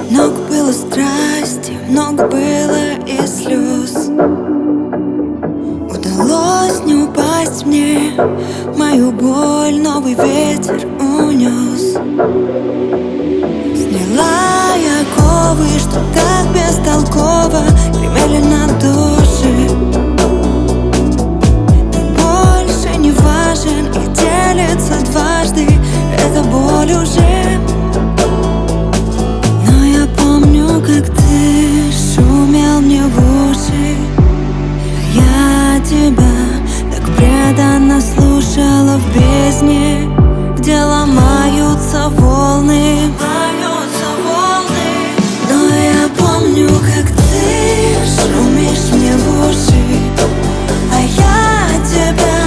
Много было страсти, много было и слез. Удалось не упасть мне, мою боль новый ветер унес. Сняла я оковы, что так бестолково гремели на душе. Ты больше не важен и делится дважды эта боль уже. Но я помню, как ты шумел мне в уши. Я тебя так преданно слушала в бездне, где ломаются волны. Но я помню, как ты шумишь мне в уши, а я тебя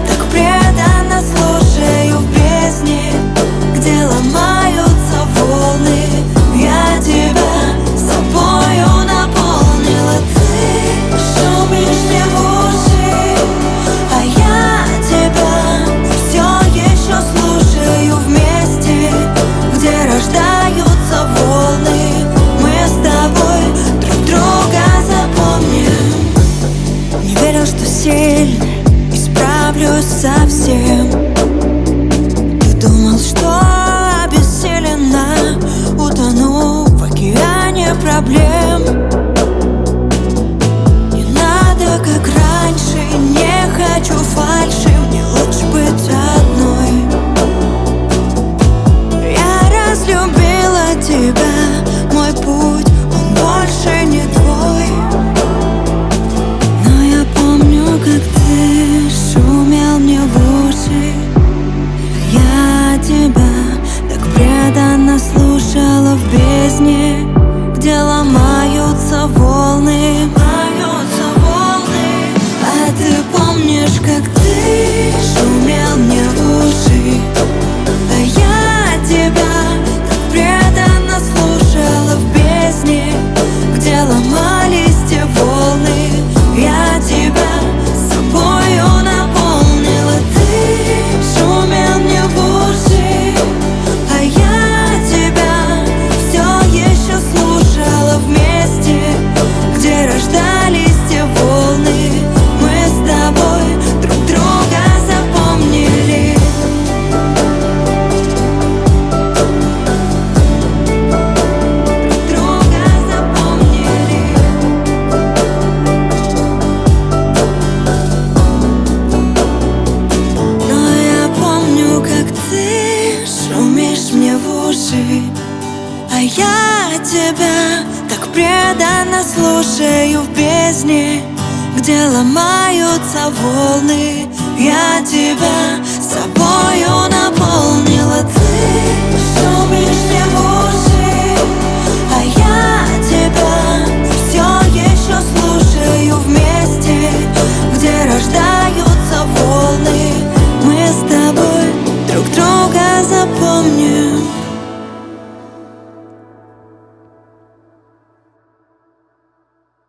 так преданно слушаю в бездне, где ломаются волны. Я тебя собою наполнила, ты шумишь мне в уши, а я тебя все еще слушаю вместе, где рождаются волны. Мы с тобой друг друга запомним. Не верил, что сильно исправлюсь совсем. Ты думал, что обессиленно утону в океане проблем. Не надо, как раньше, не хочу фальши, мне лучше быть одной. Я разлюбила тебя, мой путь, он больше не твой. Но я помню, как ты шумел мне в уши, я тебя так преданно слушала в бездне, где ломаются волны. А ты помнишь, как ты шумел мне в уши, а я тебя так преданно слушала в бездне, где ломались те волны. Я тебя собою наполнила, ты шумел мне в уши, а я тебя все еще слушала вместе, где рождались те волны. Мы с тобой друг друга запомнили. Друга запомнили. Но я помню, как ты шумишь мне в уши, а я тебя так преданно слушаю в бездне, где ломаются волны.